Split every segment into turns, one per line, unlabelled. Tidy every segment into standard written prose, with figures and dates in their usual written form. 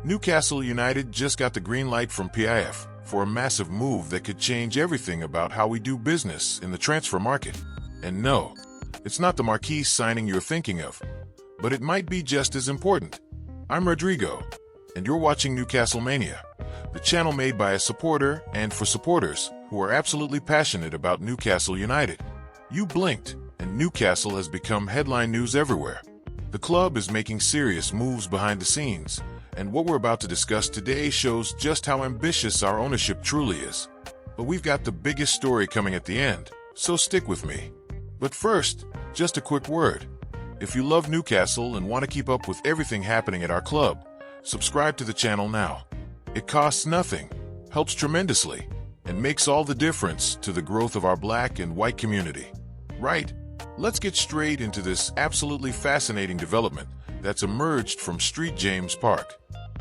Newcastle United just got the green light from PIF for a massive move that could change everything about how we do business in the transfer market. And no, it's not the Magpies signing you're thinking of, but it might be just as important. I'm Rodrigo, and you're watching Newcastle Mania, the channel made by a supporter and for supporters who are absolutely passionate about Newcastle United. You blinked, and Newcastle has become headline news everywhere. The club is making serious moves behind the scenes, and what we're about to discuss today shows just how ambitious our ownership truly is. But we've got the biggest story coming at the end, so stick with me. But first, just a quick word. If you love Newcastle and want to keep up with everything happening at our club, subscribe to the channel now. It costs nothing, helps tremendously, and makes all the difference to the growth of our black and white community. Right, let's get straight into this absolutely fascinating development that's emerged from St. James Park.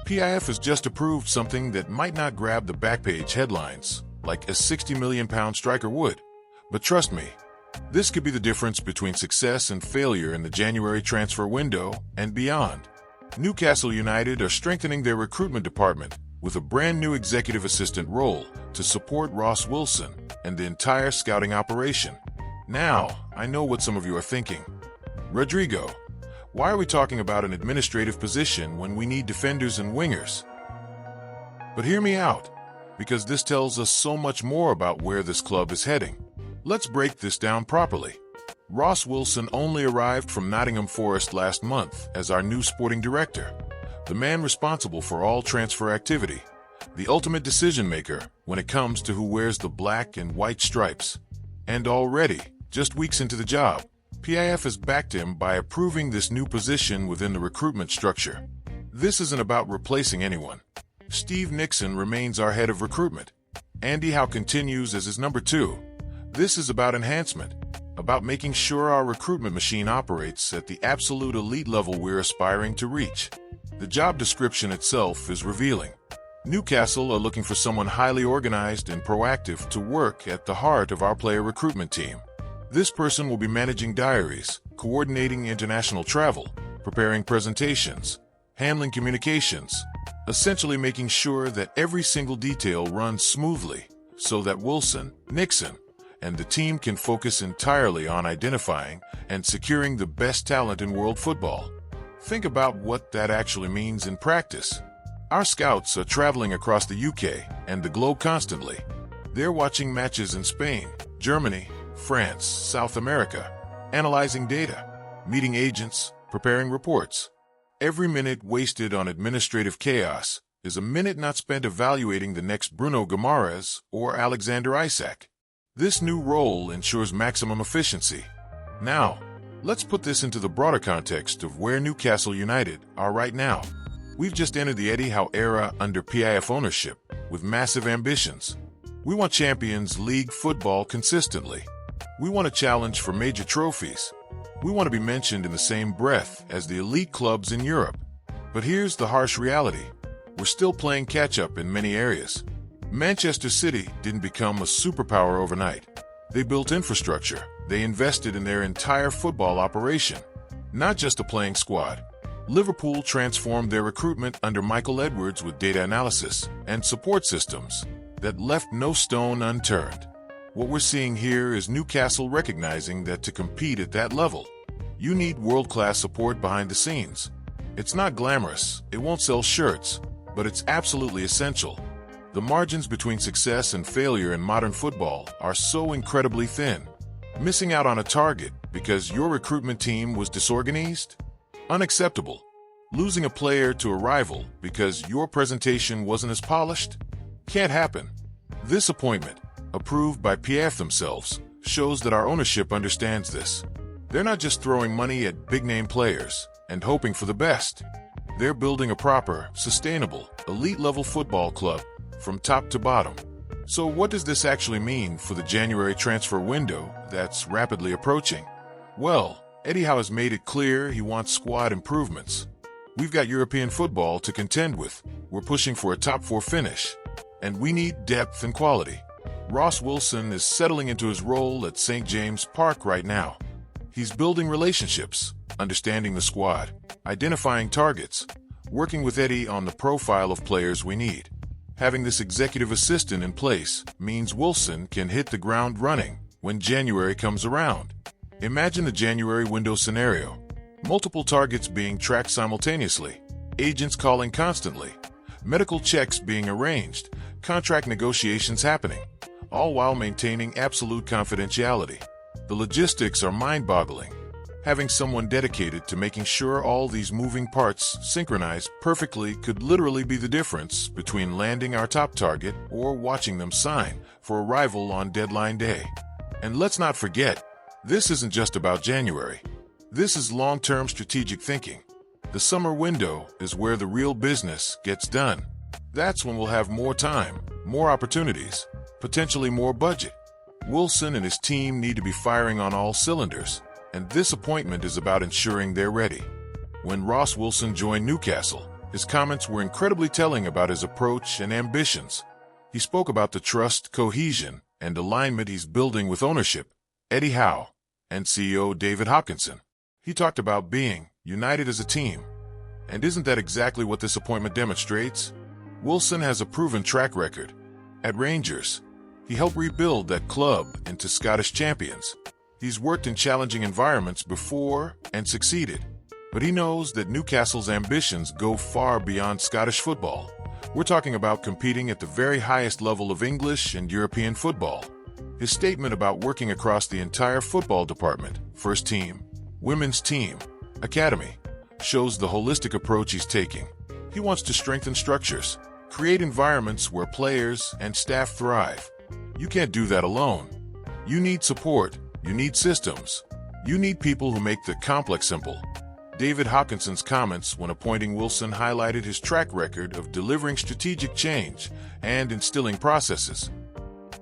PIF has just approved something that might not grab the backpage headlines, like a £60 million striker would. But trust me, this could be the difference between success and failure in the January transfer window and beyond. Newcastle United are strengthening their recruitment department with a brand new executive assistant role to support Ross Wilson and the entire scouting operation. Now, I know what some of you are thinking. Rodrigo, why are we talking about an administrative position when we need defenders and wingers? But hear me out, because this tells us so much more about where this club is heading. Let's break this down properly. Ross Wilson only arrived from Nottingham Forest last month as our new sporting director, the man responsible for all transfer activity, the ultimate decision maker when it comes to who wears the black and white stripes. And already, just weeks into the job, PIF has backed him by approving this new position within the recruitment structure. This isn't about replacing anyone. Steve Nixon remains our head of recruitment. Andy Howe continues as his number 2. This is about enhancement, about making sure our recruitment machine operates at the absolute elite level we're aspiring to reach. The job description itself is revealing. Newcastle are looking for someone highly organized and proactive to work at the heart of our player recruitment team. This person will be managing diaries, coordinating international travel, preparing presentations, handling communications, essentially making sure that every single detail runs smoothly so that Wilson, Nixon, and the team can focus entirely on identifying and securing the best talent in world football. Think about what that actually means in practice. Our scouts are traveling across the UK and the globe constantly. They're watching matches in Spain, Germany, France, South America, analyzing data, meeting agents, preparing reports. Every minute wasted on administrative chaos is a minute not spent evaluating the next Bruno Guimaraes or Alexander Isak. This new role ensures maximum efficiency. Now, let's put this into the broader context of where Newcastle United are right now. We've just entered the Eddie Howe era under PIF ownership with massive ambitions. We want Champions League football consistently. We want a challenge for major trophies. We want to be mentioned in the same breath as the elite clubs in Europe. But here's the harsh reality. We're still playing catch-up in many areas. Manchester City didn't become a superpower overnight. They built infrastructure. They invested in their entire football operation, not just a playing squad. Liverpool transformed their recruitment under Michael Edwards with data analysis and support systems that left no stone unturned. What we're seeing here is Newcastle recognizing that to compete at that level, you need world-class support behind the scenes. It's not glamorous, it won't sell shirts, but it's absolutely essential. The margins between success and failure in modern football are so incredibly thin. Missing out on a target because your recruitment team was disorganized? Unacceptable. Losing a player to a rival because your presentation wasn't as polished? Can't happen. This appointment, approved by PIF themselves, shows that our ownership understands this. They're not just throwing money at big-name players and hoping for the best. They're building a proper, sustainable, elite-level football club from top to bottom. So what does this actually mean for the January transfer window that's rapidly approaching? Well, Eddie Howe has made it clear he wants squad improvements. We've got European football to contend with. We're pushing for a top 4 finish. And we need depth and quality. Ross Wilson is settling into his role at St. James Park right now. He's building relationships, understanding the squad, identifying targets, working with Eddie on the profile of players we need. Having this executive assistant in place means Wilson can hit the ground running when January comes around. Imagine the January window scenario. Multiple targets being tracked simultaneously, agents calling constantly, medical checks being arranged, contract negotiations happening, all while maintaining absolute confidentiality. The logistics are mind-boggling. Having someone dedicated to making sure all these moving parts synchronize perfectly could literally be the difference between landing our top target or watching them sign for arrival on deadline day. And let's not forget, this isn't just about January. This is long-term strategic thinking. The summer window is where the real business gets done. That's when we'll have more time, more opportunities, potentially more budget. Wilson and his team need to be firing on all cylinders, and this appointment is about ensuring they're ready. When Ross Wilson joined Newcastle, his comments were incredibly telling about his approach and ambitions. He spoke about the trust, cohesion, and alignment he's building with ownership, Eddie Howe, and CEO David Hopkinson. He talked about being united as a team. And isn't that exactly what this appointment demonstrates? Wilson has a proven track record. At Rangers, he helped rebuild that club into Scottish champions. He's worked in challenging environments before and succeeded. But he knows that Newcastle's ambitions go far beyond Scottish football. We're talking about competing at the very highest level of English and European football. His statement about working across the entire football department, first team, women's team, academy, shows the holistic approach he's taking. He wants to strengthen structures, create environments where players and staff thrive. You can't do that alone. You need support. You need systems. You need people who make the complex simple. David Hopkinson's comments when appointing Wilson highlighted his track record of delivering strategic change and instilling processes.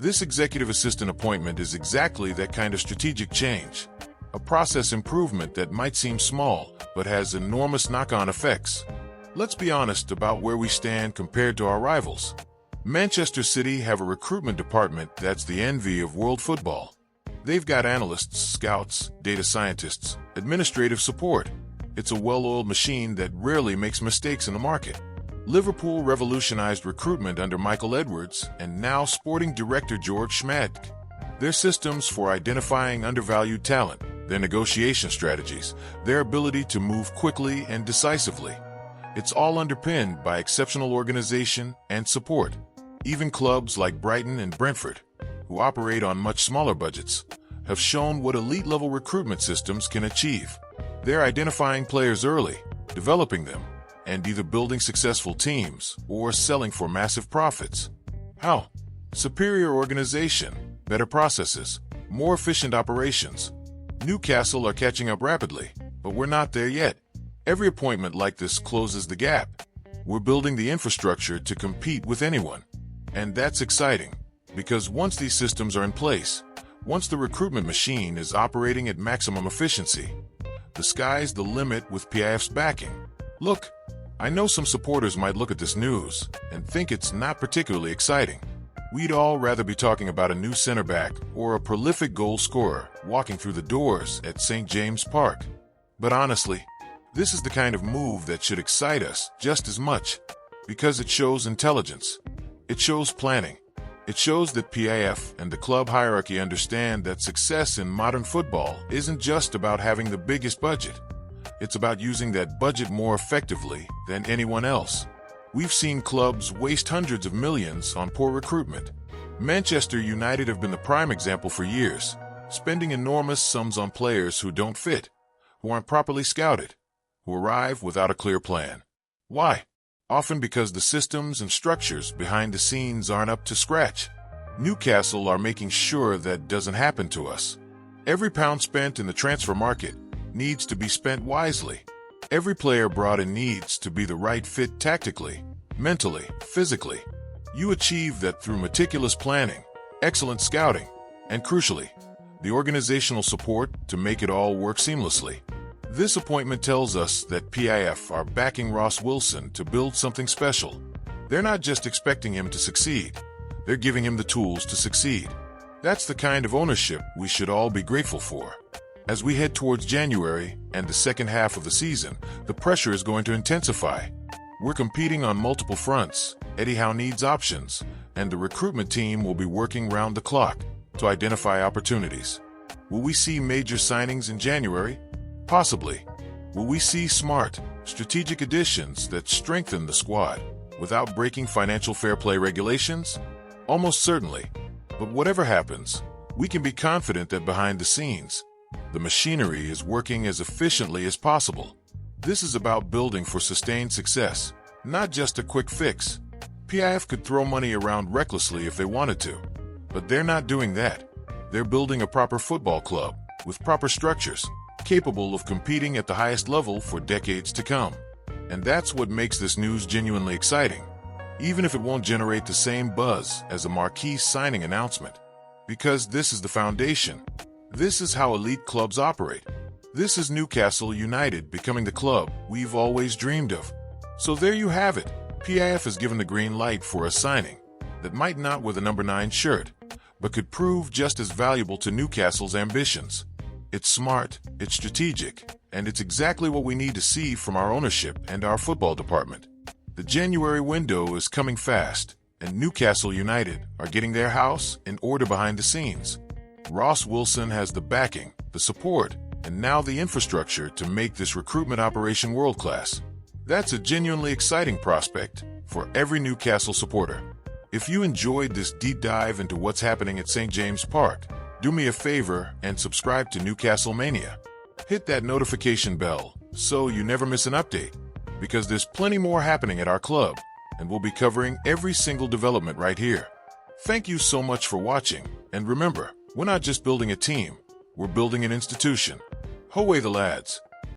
This executive assistant appointment is exactly that kind of strategic change. A process improvement that might seem small, but has enormous knock-on effects. Let's be honest about where we stand compared to our rivals. Manchester City have a recruitment department that's the envy of world football. They've got analysts, scouts, data scientists, administrative support. It's a well-oiled machine that rarely makes mistakes in the market. Liverpool revolutionized recruitment under Michael Edwards and now sporting director George Schmadtke. Their systems for identifying undervalued talent, their negotiation strategies, their ability to move quickly and decisively. It's all underpinned by exceptional organization and support. Even clubs like Brighton and Brentford, who operate on much smaller budgets, have shown what elite-level recruitment systems can achieve. They're identifying players early, developing them, and either building successful teams or selling for massive profits. How? Superior organization, better processes, more efficient operations. Newcastle are catching up rapidly, but we're not there yet. Every appointment like this closes the gap. We're building the infrastructure to compete with anyone. And that's exciting, because once these systems are in place, once the recruitment machine is operating at maximum efficiency, the sky's the limit with PIF's backing. Look, I know some supporters might look at this news and think it's not particularly exciting. We'd all rather be talking about a new center back or a prolific goal scorer walking through the doors at St. James Park. But honestly, this is the kind of move that should excite us just as much, because it shows intelligence. It shows planning. It shows that PIF and the club hierarchy understand that success in modern football isn't just about having the biggest budget. It's about using that budget more effectively than anyone else. We've seen clubs waste hundreds of millions on poor recruitment. Manchester United have been the prime example for years, spending enormous sums on players who don't fit, who aren't properly scouted, who arrive without a clear plan. Why? Often because the systems and structures behind the scenes aren't up to scratch. Newcastle are making sure that doesn't happen to us. Every pound spent in the transfer market needs to be spent wisely. Every player brought in needs to be the right fit tactically, mentally, physically. You achieve that through meticulous planning, excellent scouting, and crucially, the organizational support to make it all work seamlessly. This appointment tells us that PIF are backing Ross Wilson to build something special. They're not just expecting him to succeed, they're giving him the tools to succeed. That's the kind of ownership we should all be grateful for. As we head towards January and the second half of the season, the pressure is going to intensify. We're competing on multiple fronts. Eddie Howe needs options, and the recruitment team will be working round the clock to identify opportunities. Will we see major signings in January? Possibly. Will we see smart, strategic additions that strengthen the squad without breaking financial fair play regulations? Almost certainly. But whatever happens, we can be confident that behind the scenes, the machinery is working as efficiently as possible. This is about building for sustained success, not just a quick fix. PIF could throw money around recklessly if they wanted to, but they're not doing that. They're building a proper football club with proper structures, capable of competing at the highest level for decades to come. And that's what makes this news genuinely exciting, even if it won't generate the same buzz as a marquee signing announcement. Because this is the foundation. This is how elite clubs operate. This is Newcastle United becoming the club we've always dreamed of. So there you have it. PIF has given the green light for a signing that might not wear the number 9 shirt, but could prove just as valuable to Newcastle's ambitions. It's smart, it's strategic, and it's exactly what we need to see from our ownership and our football department. The January window is coming fast, and Newcastle United are getting their house in order behind the scenes. Ross Wilson has the backing, the support, and now the infrastructure to make this recruitment operation world-class. That's a genuinely exciting prospect for every Newcastle supporter. If you enjoyed this deep dive into what's happening at St. James Park, do me a favor and subscribe to Newcastle Mania. Hit that notification bell so you never miss an update, because there's plenty more happening at our club, and we'll be covering every single development right here. Thank you so much for watching, and remember, we're not just building a team, we're building an institution. Ho away the lads!